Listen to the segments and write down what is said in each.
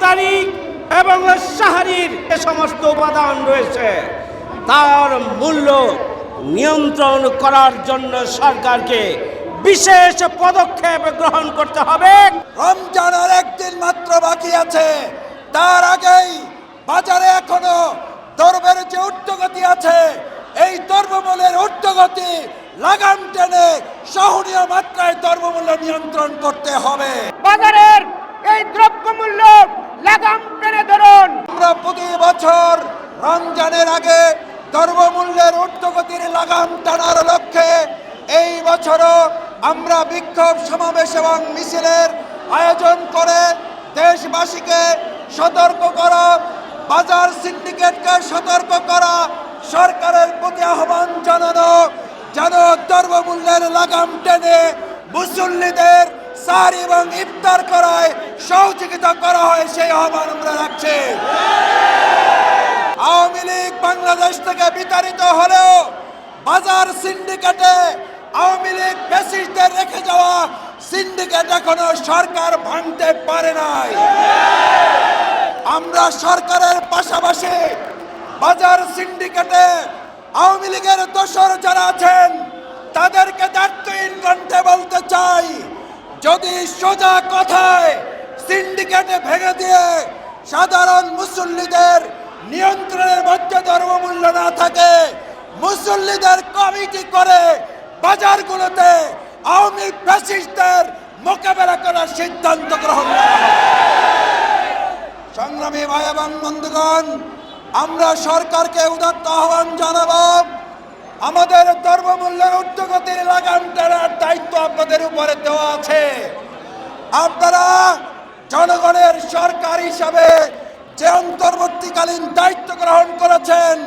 তরকারি এবং সাহারির যে সমস্ত উপাদান রয়েছে তার মূল্য নিয়ন্ত্রণ করার জন্য সরকারকে বিশেষ পদক্ষেপ গ্রহণ করতে হবে। রমজানের একদিন মাত্র বাকি আছে, তার আগেই বাজারে এখনো দ্রব্যের যে ঊর্ধ্বগতি আছে, এই দ্রব্যমূল্যের ঊর্ধ্বগতি লাগাম টেনে সহনীয় মাত্রায় দ্রব্যমূল্য নিয়ন্ত্রণ করতে হবে। বাজারের এই দ্রব্যমূল্য লাগাম টেনে ধরুন। আমরা প্রতি বছর রমজানের আগে দ্রব্যমূল্যের ঊর্ধ্বগতির লাগাম টানার লক্ষ্যে এই বছরও আমরা বিক্ষোভ সমাবেশ এবং মিছিলের আয়োজন করে দেশবাসীকে সতর্ক করা, বাজার সিন্ডিকেটকে সতর্ক করা, সরকারের প্রতি আহ্বান জানানো যেন দ্রব্যমূল্যের লাগাম টেনে মুসল্লিদের সারি এবং ইফতার করায় সহযোগিতা করা হয়, সেই আহ্বান আমরা রাখছি। আওয়ামী লীগ বাংলাদেশ থেকে বিতাড়িত হলেও বাজার সিন্ডিকেটে আওয়ামী লীগ ফ্যাসিস্টদের রেখে যাওয়া সিন্ডিকেট এখনো সরকার ভাঙতে পারে নাই। আমরা সরকারের পাশাপাশি বাজার সিন্ডিকেটে আওয়ামী লীগের দোসর যারা আছেন তাদেরকে দায়িত্বহীন কণ্ঠে বলতে চাই, যদি সোজা কথায় সিন্ডিকেটে ভেঙে দিয়ে সাধারণ মুসল্লিদের নিয়ন্ত্রণের মধ্যে দ্রব্যমূল্য না থাকে, মুসল্লিদের কমিটি করে বাজারগুলোতে আওয়ামী ফ্যাসিস্টদের মোকাবেলা করার সিদ্ধান্ত গ্রহণ করা হবে। সংগ্রামী ভাই এবং বন্ধুগণ, আমরা সরকারকে উদাত্ত আহ্বান জানাবো, আমাদের দ্রব্যমূল্যের ঊর্ধ্বগতির লাগাম টানার দায়িত্ব আপনাদের উপরে দেওয়া আছে। আপনারা জনগণের সরকার হিসাবে যে অন্তর্বর্তীকালীন দায়িত্ব গ্রহণ করেছেন,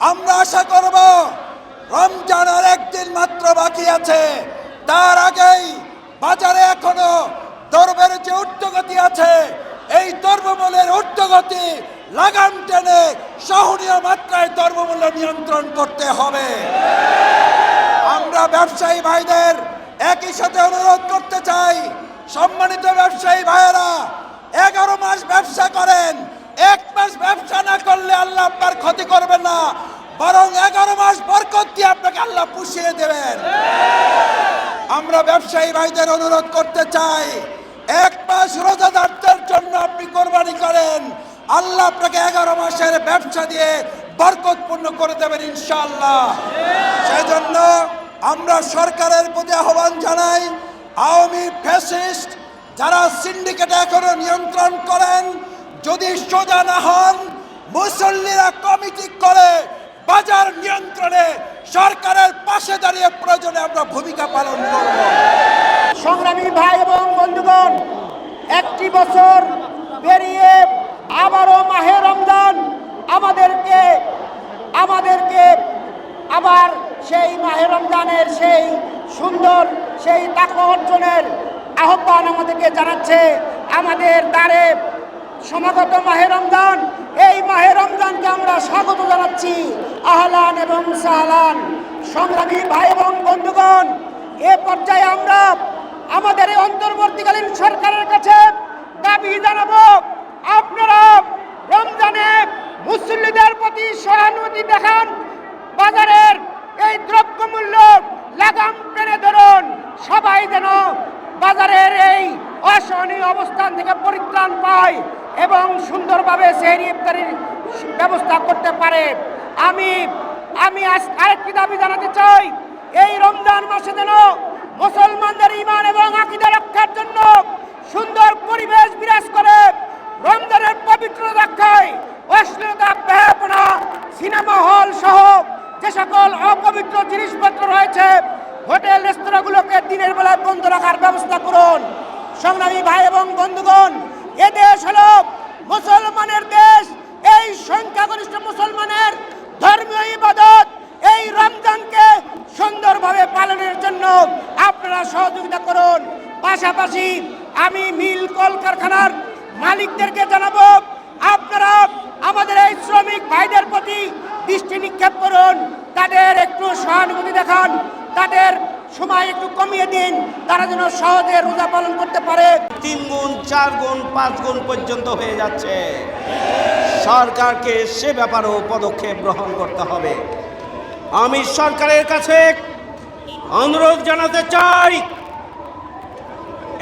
আমরা আশা করব রমজানের একদিন মাত্র বাকি আছে, তার আগেই বাজারে এখনো দ্রব্যের যে ঊর্ধ্বগতি আছে, এই দ্রব্যমূল্যের ঊর্ধ্বগতি লাগাম টেনে সহনীয় মাত্রায় দ্রব্যমূল্য নিয়ন্ত্রণ করতে হবে। আমরা ব্যবসায়ী ভাইদের একই সাথে অনুরোধ করতে চাই, সম্মানিত ব্যবসায়ী ভাইয়েরা, 11 মাস ব্যবসা করেন, 1 মাস ব্যবসা না করলে আল্লাহ আপনার ক্ষতি করবেন না, বরং 11 মাস বরকত দিয়ে আপনাকে আল্লাহ পুষিয়ে দেবেন। আমরা ব্যবসায়ী ভাইদের অনুরোধ করতে চাই, 1 মাস রোজাদারদের জন্য আপনি কোরবানি করেন, আল্লাহ আপনাকে 11 মাসের ব্যবসা দিয়ে বরকতপূর্ণ করে দেবেন ইনশাআল্লাহ। সেই জন্য আমরা সরকারের প্রতি আহ্বান জানাই, আওয়ামী ফ্যাসিস্ট যারা সিন্ডিকেটে এখনো নিয়ন্ত্রণ করেন, যদি সোজা না হন, মুসল্লিরা কমিটি করে বাজার নিয়ন্ত্রণে সরকারের পাশে দাঁড়িয়ে প্রয়োজনে আমরা ভূমিকা পালন করব। সংগ্রামী ভাই এবং বন্ধুগণ, একটি বছর পেরিয়ে আবারও মাহে রমজান আমাদেরকে আবার সেই মাহে রমজানের সেই সুন্দর সেই তাকওয়া অর্জনের আহ্বান আমাদেরকে জানাচ্ছে। আমাদের দ্বারে সমাগত মাহে রমজান, এই মাহে রমজানকে আমরা স্বাগত জানাচ্ছি, আহলান এবং সাহলান। সংগ্রামী ভাই এবং বন্ধুগণ, এ পর্যায়ে আমরা আমাদের এই অন্তর্বর্তীকালীন সরকারের কাছে দাবি জানাবো, আপনারা রমজানে মুসল্লিদের প্রতি সহানুভূতি দেখান, বাজারের এই দ্রব্যমূল্য লাগাম টেনে ধরুন, সবাই যেন বাজারের এই অসহনীয় অবস্থান থেকে পরিত্রাণ পায় এবং সুন্দরভাবে সেহরি ইফতারির ব্যবস্থা করতে পারে। আমি আজ আরেকটি দাবি জানাতে চাই, এই রমজান মাসে যেন মুসলমানদের ঈমান এবং আকীদা রক্ষার জন্য সুন্দর পরিবেশ বিরাজ করে, রমজানের পবিত্র রক্ষায় অশ্লীলতা, বেহায়াপনা, সিনেমা হল সহ যে সকল অপবিত্র জিনিসপত্র রয়েছে, হোটেল রেস্তোরাঁগুলোকে দিনের বেলায় বন্ধ রাখার ব্যবস্থা করুন। সংগ্রামী ভাই এবং বন্ধুগণ, এ দেশ হলো মুসলমানের দেশ, এই সংখ্যাগরিষ্ঠ মুসলমানের ধর্মীয় ইবাদত এই রমজানকে সুন্দরভাবে পালনের জন্য আপনারা সহযোগিতা করুন। পাশাপাশি আমি মিল কলকারখানার মালিকদেরকে জানাবো, আপনারা আমাদের এই শ্রমিক ভাইদের প্রতি দৃষ্টি নিক্ষেপ করুন, তাদের একটু সহানুভূতি দেখান, তাদের সময় একটু কমিয়ে দিন, তারা যেন সহজে রোজা পালন করতে পারে। 3 গুণ 4 গুণ 5 গুণ পর্যন্ত হয়ে যাচ্ছে। সরকারকে সে ব্যাপারেও পদক্ষেপ গ্রহণ করতে হবে। আমি সরকারের কাছে অনুরোধ জানাতে চাই,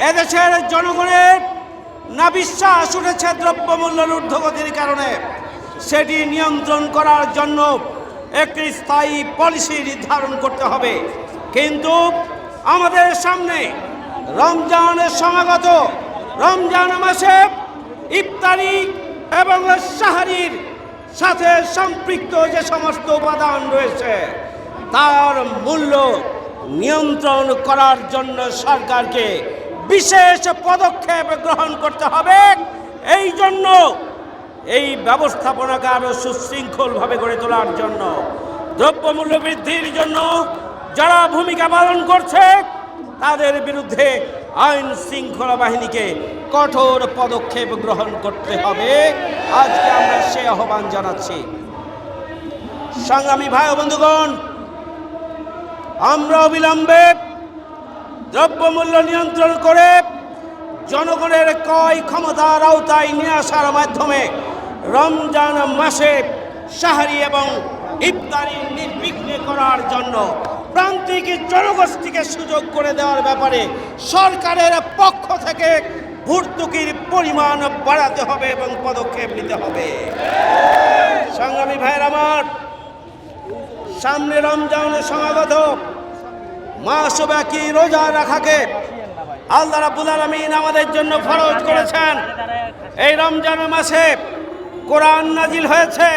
এদেশের জনগণের না বিশ্বাস উঠেছে দ্রব্যমূল্যের ঊর্ধ্বগতির কারণে, সেটি নিয়ন্ত্রণ করার জন্য একটি স্থায়ী পলিসি নির্ধারণ করতে হবে। কিন্তু আমাদের সামনে রমজানের সমাগত, রমজান মাসে ইফতারি এবং সাহারির সাথে সম্পৃক্ত যে সমস্ত উপাদান রয়েছে তার মূল্য নিয়ন্ত্রণ করার জন্য সরকারকে বিশেষ পদক্ষেপ গ্রহণ করতে হবে। এই জন্য এই ব্যবস্থাপনাকে আরও সুশৃঙ্খলভাবে গড়ে তোলার জন্য, দ্রব্যমূল্য বৃদ্ধির জন্য যারা ভূমিকা পালন করছে তাদের বিরুদ্ধে আইন শৃঙ্খলা বাহিনীকে কঠোর পদক্ষেপ গ্রহণ করতে হবে। আজকে আমরা সে আহ্বান জানাচ্ছি। সংগ্রামী ভাই ও বন্ধুগণ, আমরা অবিলম্বে দ্রব্যমূল্য নিয়ন্ত্রণ করে জনগণের ক্রয় ক্ষমতার আওতায় নিয়ে আসার মাধ্যমে রমজান মাসে সাহারি এবং ইফতারি নির্বিঘ্নে করার জন্য প্রান্তিক জনগোষ্ঠীকে সুযোগ করে দেওয়ার ব্যাপারে সরকারের পক্ষ থেকে ভর্তুকির পরিমাণ বাড়াতে হবে এবং পদক্ষেপ নিতে হবে। সংগ্রামী ভাইয়ের আমার, সামনে রমজানের সমাগত মাসব্যাপী রোজা রাখাকে আল্লাহ রাব্বুল আলামিন আমাদের জন্য ফরজ করেছেন। এই রমজান মাসে কোরআন নাজিল হয়েছে।